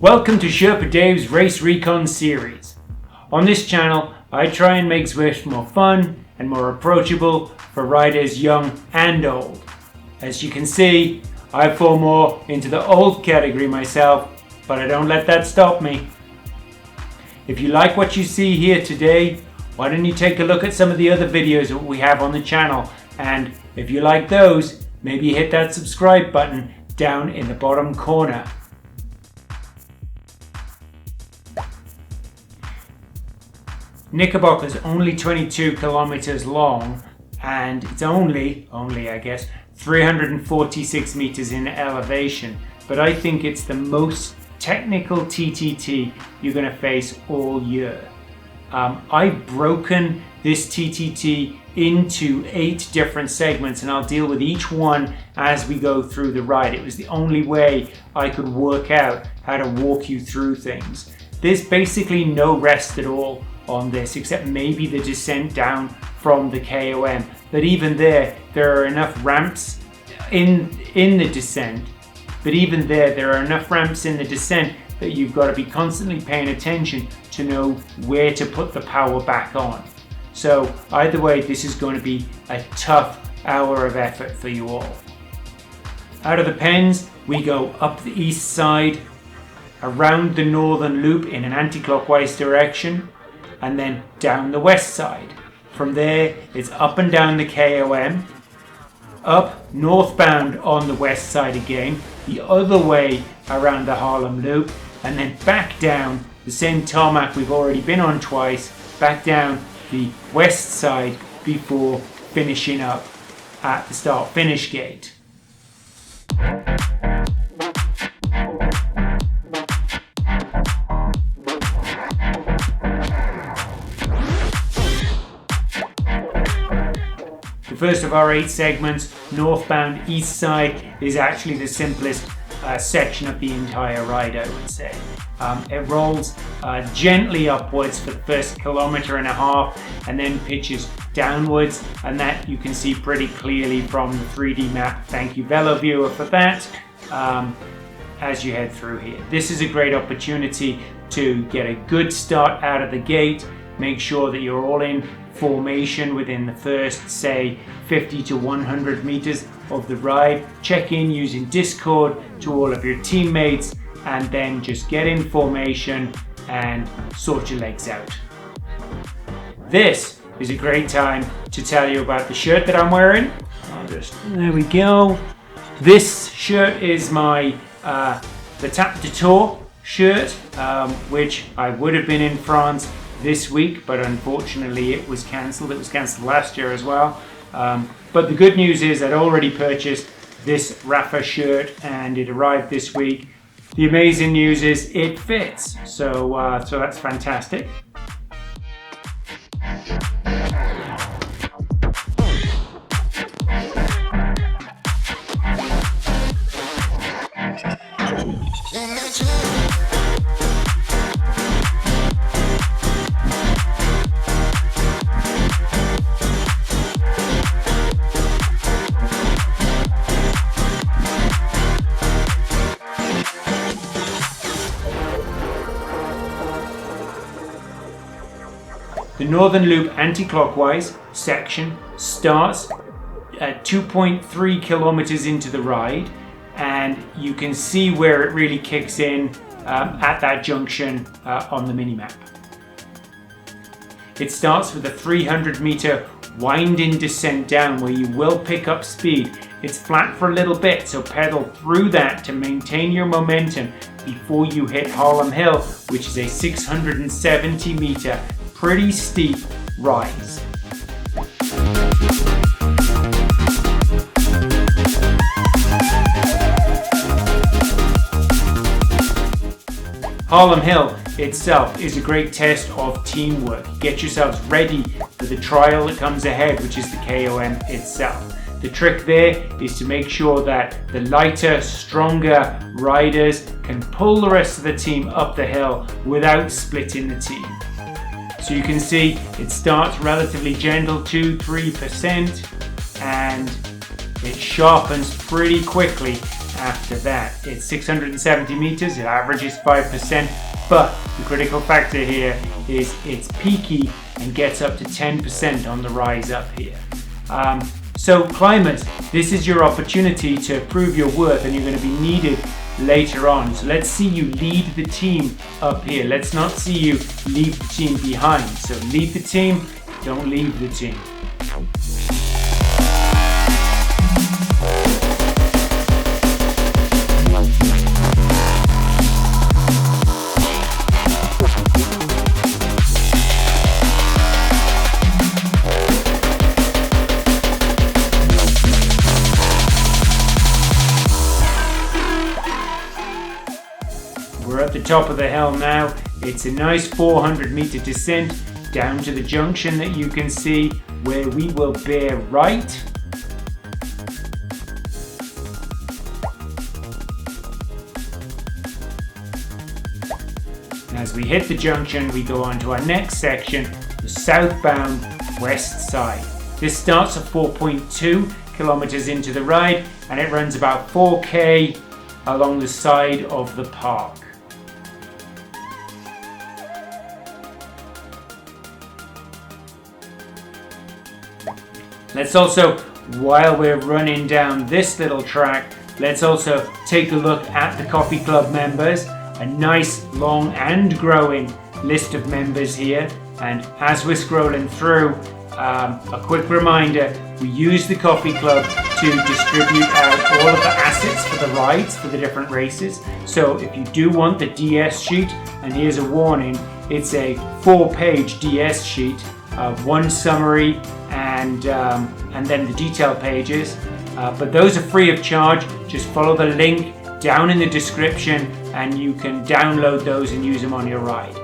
Welcome to Sherpa Dave's Race Recon series. On this channel, I try and make Zwift more fun and more approachable for riders young and old. As you can see, I fall more into the old category myself, but I don't let that stop me. If you like what you see here today, why don't you take a look at some of the other videos that we have on the channel, and if you like those, maybe hit that subscribe button down in the bottom corner. Knickerbocker is only 22 kilometers long, and it's only I guess 346 meters in elevation, but I think it's the most technical TTT you're going to face all year. I've broken this TTT into 8 different segments, and I'll deal with each one as we go through the ride. It was the only way I could work out how to walk you through things. There's basically no rest at all on this, except maybe the descent down from the KOM. But even there are enough ramps in the descent. But even there are enough ramps in the descent that you've got to be constantly paying attention to know where to put the power back on. So either way, this is going to be a tough hour of effort for you all. Out of the pens, we go up the east side, around the northern loop in an anti-clockwise direction, and then down the west side. From there, it's up and down the KOM, up northbound on the west side again, the other way around the Harlem loop, and then back down the same tarmac we've already been on twice, back down the west side before finishing up at the start-finish gate. The first of our 8 segments, northbound east side, is actually the simplest section of the entire ride, I would say. It rolls gently upwards for the first 1.5 kilometers and then pitches downwards, and that you can see pretty clearly from the 3D map. Thank you, Velo Viewer, for that. As you head through here, this is a great opportunity to get a good start out of the gate. Make sure that you're all in formation within the first, say, 50 to 100 meters of the ride. Check in using Discord to all of your teammates, and then just get in formation and sort your legs out. This is a great time to tell you about the shirt that I'm wearing. There we go. This shirt is my the Tap de Tour shirt, which I would have been in France this week, but unfortunately it was cancelled. It was cancelled last year as well. But the good news is I'd already purchased this Rafa shirt and it arrived this week. The amazing news is it fits, so that's fantastic. The Northern Loop anti-clockwise section starts at 2.3 kilometers into the ride, and you can see where it really kicks in at that junction on the minimap. It starts with a 300 meter winding descent down where you will pick up speed. It's flat for a little bit, so pedal through that to maintain your momentum before you hit Harlem Hill, which is a 670 meter pretty steep rise. Harlem Hill itself is a great test of teamwork. Get yourselves ready for the trial that comes ahead, which is the KOM itself. The trick there is to make sure that the lighter, stronger riders can pull the rest of the team up the hill without splitting the team. So you can see it starts relatively gentle, 2-3%, and it sharpens pretty quickly after that. It's 670 meters, it averages 5%, but the critical factor here is it's peaky and gets up to 10% on the rise up here. So climbers, this is your opportunity to prove your worth, and you're going to be needed later on. So let's see you lead the team up here. Let's not see you leave the team behind. So lead the team, don't leave the team. We're at the top of the hill now. It's a nice 400 meter descent down to the junction that you can see, where we will bear right. As we hit the junction, we go on to our next section, the southbound west side. This starts at 4.2 kilometers into the ride, and it runs about 4k along the side of the park. Let's also, while we're running down this little track, let's also take a look at the Coffee Club members. A nice, long and growing list of members here. And as we're scrolling through, a quick reminder, we use the Coffee Club to distribute out all of the assets for the rides, for the different races. So if you do want the DS sheet, and here's a warning, it's a 4-page DS sheet, one summary and then the detail pages. But those are free of charge. Just follow the link down in the description and you can download those and use them on your ride.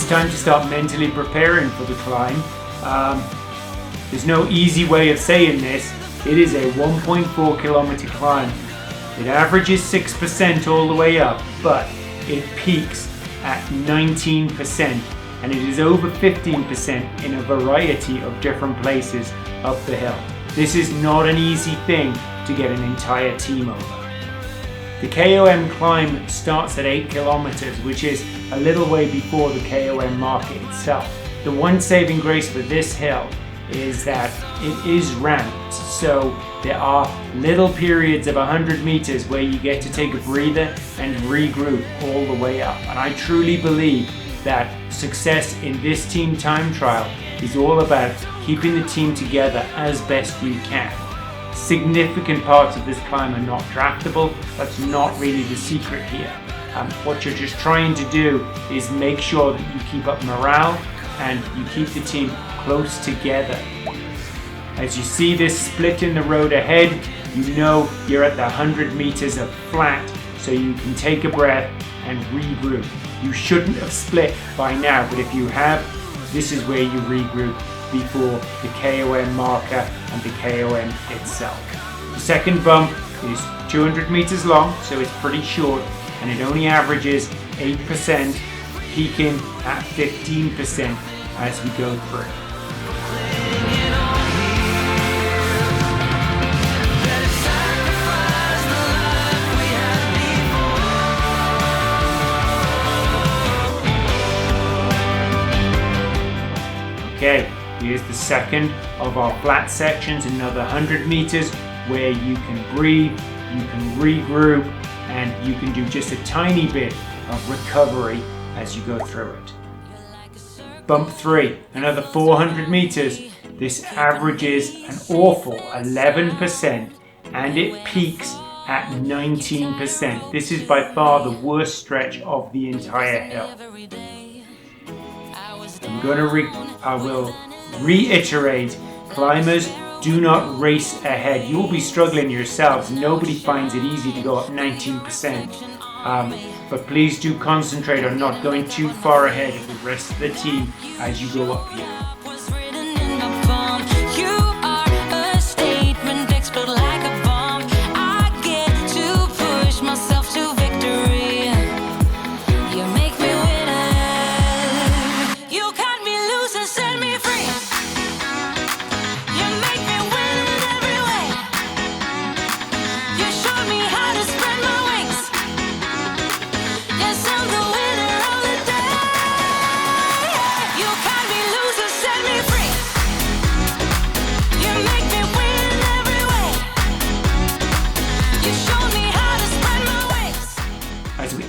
Time to start mentally preparing for the climb. There's no easy way of saying this. It is a 1.4 kilometer climb. It averages 6% all the way up, but it peaks at 19%, and it is over 15% in a variety of different places up the hill. This is not an easy thing to get an entire team over. The KOM climb starts at 8 kilometers, which is a little way before the KOM market itself. The one saving grace for this hill is that it is ramped, so there are little periods of 100 meters where you get to take a breather and regroup all the way up. And I truly believe that success in this team time trial is all about keeping the team together as best you can. Significant parts of this climb are not draftable. That's not really the secret here. What you're just trying to do is make sure that you keep up morale, and you keep the team close together. As you see this split in the road ahead, you know you're at the 100 meters of flat, so you can take a breath and regroup. You shouldn't have split by now, but if you have, this is where you regroup before the KOM marker and the KOM itself. The second bump is 200 meters long, so it's pretty short, and it only averages 8%, peaking at 15% as we go through. Okay, here's the second of our flat sections, another 100 meters where you can breathe, you can regroup, and you can do just a tiny bit of recovery as you go through it. Bump 3, another 400 meters. This averages an awful 11% and it peaks at 19%. This is by far the worst stretch of the entire hill. I will reiterate, climbers, do not race ahead. You'll be struggling yourselves. Nobody finds it easy to go up 19%. But please do concentrate on not going too far ahead of the rest of the team as you go up here.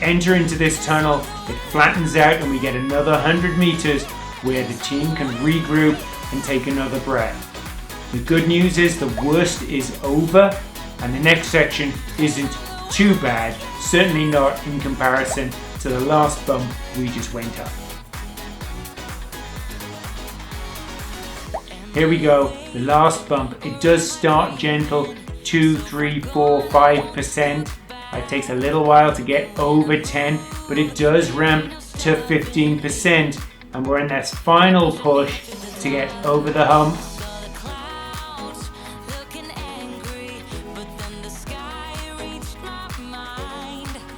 Enter into this tunnel, it flattens out and we get another 100 meters where the team can regroup and take another breath. The good news is the worst is over and the next section isn't too bad, certainly not in comparison to the last bump we just went up. Here we go, the last bump. It does start gentle, 2, 3, 4, 5%. It takes a little while to get over 10, but it does ramp to 15%, and we're in that final push to get over the hump.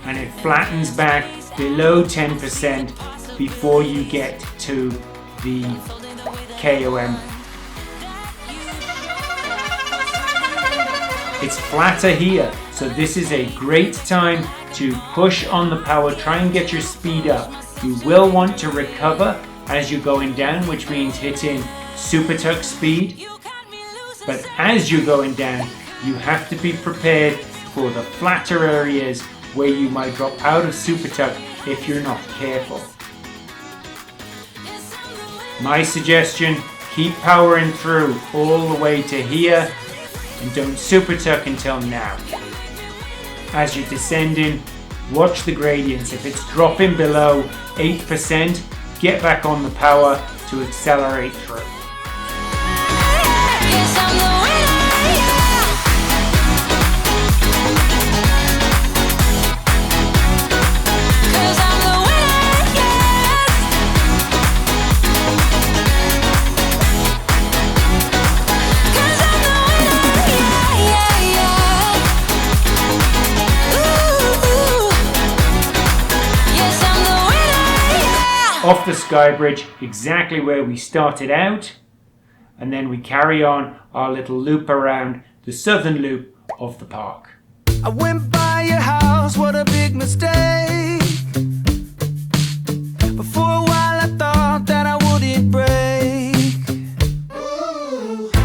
And it flattens back below 10% before you get to the KOM. It's flatter here, so this is a great time to push on the power, try and get your speed up. You will want to recover as you're going down, which means hitting super tuck speed. But as you're going down, you have to be prepared for the flatter areas where you might drop out of super tuck if you're not careful. My suggestion, keep powering through all the way to here and don't super tuck until now. As you're descending, watch the gradients. If it's dropping below 8%, get back on the power to accelerate through. Off the sky bridge, exactly where we started out, and then we carry on our little loop around the southern loop of the park. I went by your house, what a big mistake. But for a while I thought that I wouldn't break.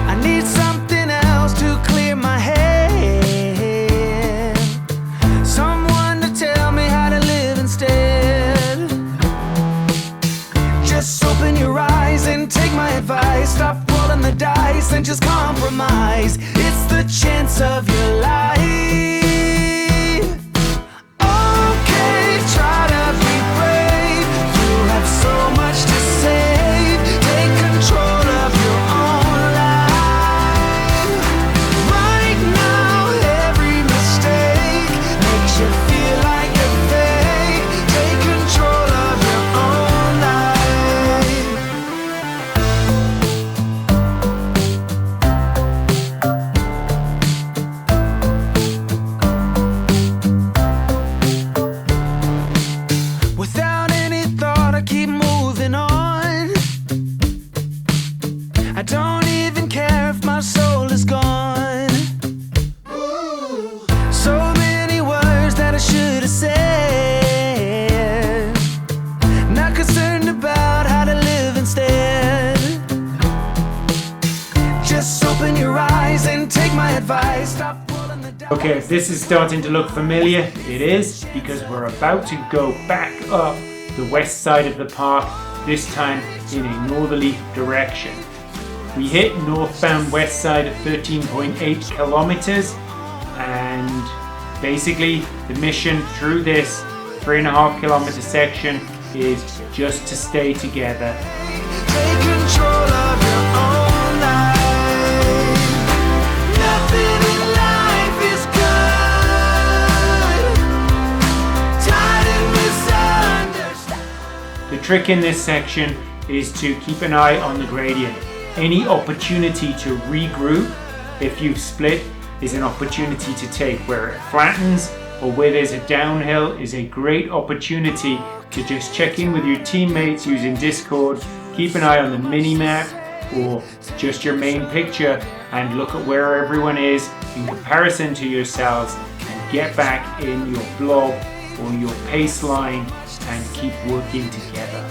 I need something else to clear my head, someone to tell me how to live instead. Just open your eyes and take my advice. Stop rolling the dice and just compromise. It's the chance of your life. Okay, try to be brave. You have so much to save. Okay, if this is starting to look familiar, it is, because we're about to go back up the west side of the park, this time in a northerly direction. We hit northbound west side at 13.8 kilometers, and basically the mission through this 3.5 kilometer section is just to stay together. Take control of your own life. Nothing in life is good. Tired and misunderstood. The trick in this section is to keep an eye on the gradient. Any opportunity to regroup, if you've split, is an opportunity to take. Where it flattens or where there's a downhill is a great opportunity to just check in with your teammates using Discord, keep an eye on the mini-map or just your main picture and look at where everyone is in comparison to yourselves and get back in your blob or your pace line and keep working together.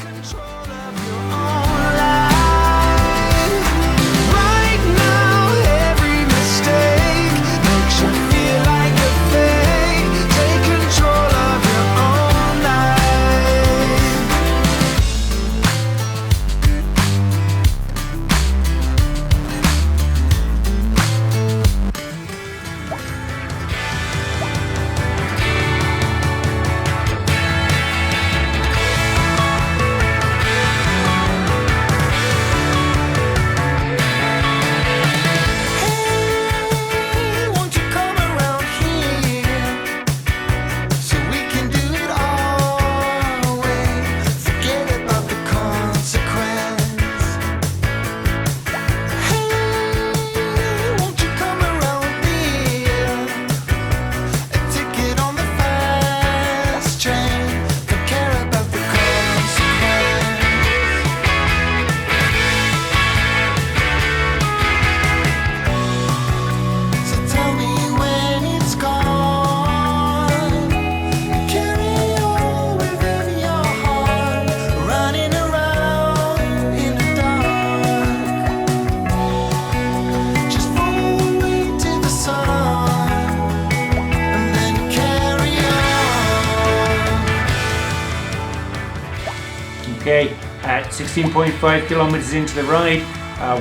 Right now, every mistake makes you feel like a fake. Take control of your own life. Hey, won't you come around here so we can do it our way? Forget about the consequence. Hey, won't you come around here? A ticket on the fast train. Don't care about the consequence. So tell me when it's gone. Carry on within your heart, running around in the dark. Just follow me to the sun, and then carry on. Okay, at 16.5 kilometers into the ride,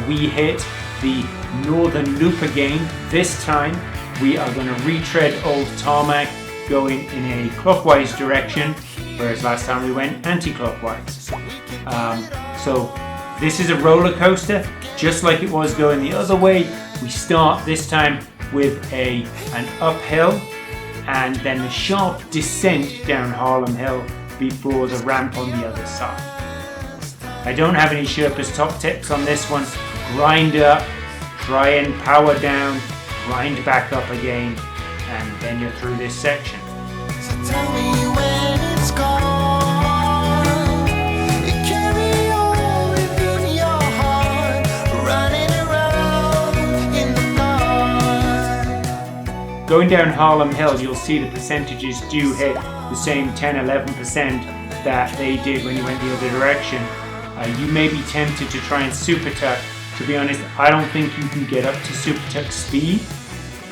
we hit the northern loop again. This time we are going to retread old tarmac going in a clockwise direction, whereas last time we went anti-clockwise. So this is a roller coaster, just like it was going the other way. We start this time with an uphill and then a sharp descent down Harlem Hill before the ramp on the other side. I don't have any Sherpa's top tips on this one. Grind up, try and power down, grind back up again, and then you're through this section. So tell me when it's gone. Carry on within your heart, running around in the dark. Going down Harlem Hill, you'll see the percentages do hit the same 10-11% that they did when you went the other direction. You may be tempted to try and super tuck. To be honest, I don't think you can get up to super tuck speed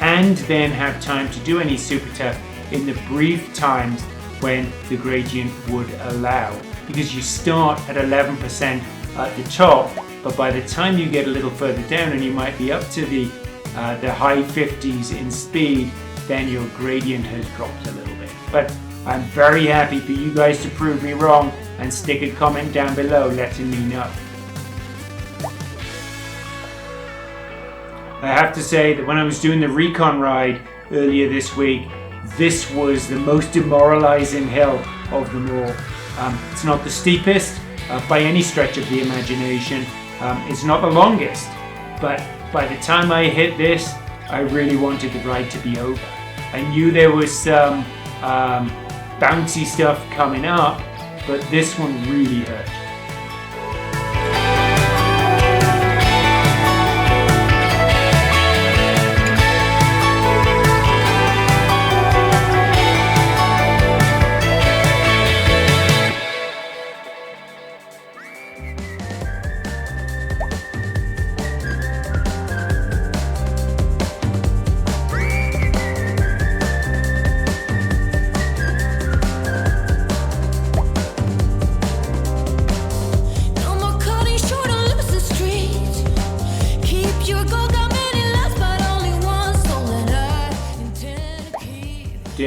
and then have time to do any super tuck in the brief times when the gradient would allow, because you start at 11% at the top, but by the time you get a little further down and you might be up to the high 50s in speed, then your gradient has dropped a little bit. But I'm very happy for you guys to prove me wrong and stick a comment down below letting me know. I have to say that when I was doing the recon ride earlier this week, this was the most demoralizing hill of them all. It's not the steepest by any stretch of the imagination. It's not the longest, but by the time I hit this, I really wanted the ride to be over. I knew there was some bouncy stuff coming up, but this one really hurt.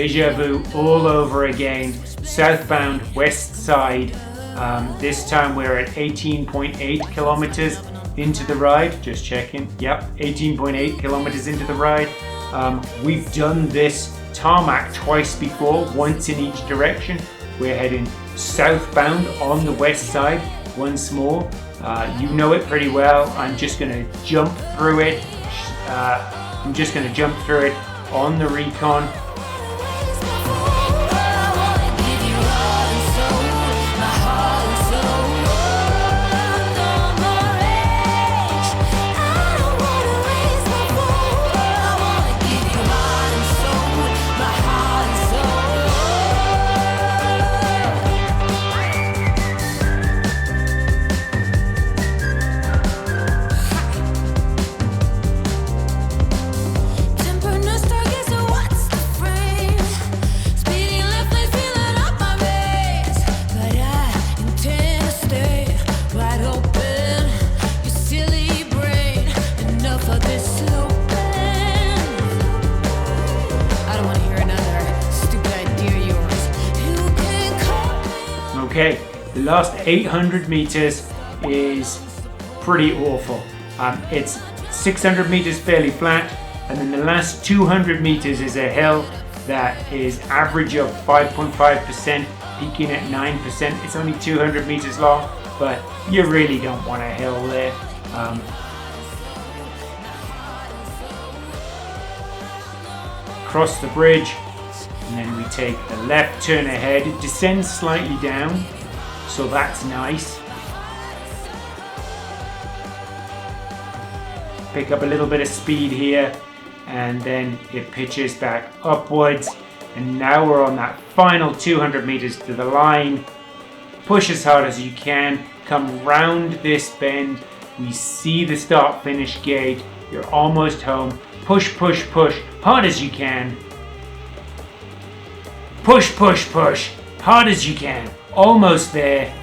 Deja vu all over again. Southbound, west side. This time we're at 18.8 kilometers into the ride. Just checking. Yep, 18.8 kilometers into the ride. We've done this tarmac twice before, once in each direction. We're heading southbound on the west side once more. You know it pretty well. I'm just going to jump through it. On the recon. Okay, the last 800 meters is pretty awful. It's 600 meters fairly flat, and then the last 200 meters is a hill that is average of 5.5%, peaking at 9%. It's only 200 meters long, but you really don't want a hill there. Cross the bridge, and then we take the left turn ahead. It descends slightly down, so that's nice. Pick up a little bit of speed here, and then it pitches back upwards. And now we're on that final 200 meters to the line. Push as hard as you can. Come round this bend. We see the start-finish gate. You're almost home. Push, push, push, hard as you can. Push, push, push, hard as you can. Almost there.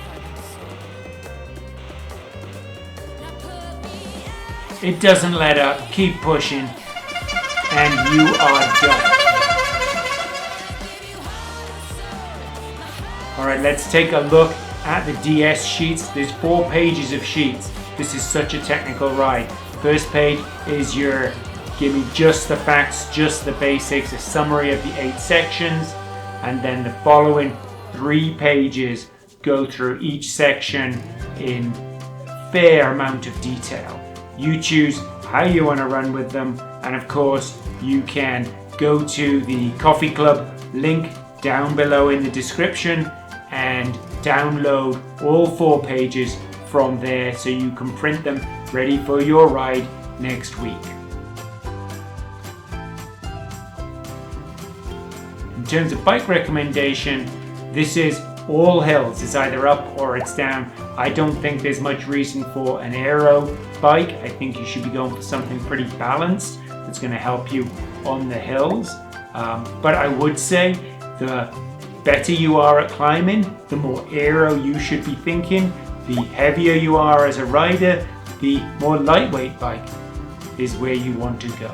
It doesn't let up. Keep pushing. And you are done. Alright, let's take a look at the DS sheets. There's 4 pages of sheets. This is such a technical ride. First page is your give me just the facts, just the basics, a summary of the 8 sections, and then the following 3 pages go through each section in a fair amount of detail. You choose how you want to run with them, and of course you can go to the coffee club link down below in the description and download all 4 pages from there so you can print them ready for your ride next week. In terms of bike recommendation, this is all hills. It's either up or it's down. I don't think there's much reason for an aero bike. I think you should be going for something pretty balanced that's going to help you on the hills. But I would say the better you are at climbing, the more aero you should be thinking. The heavier you are as a rider, the more lightweight bike is where you want to go.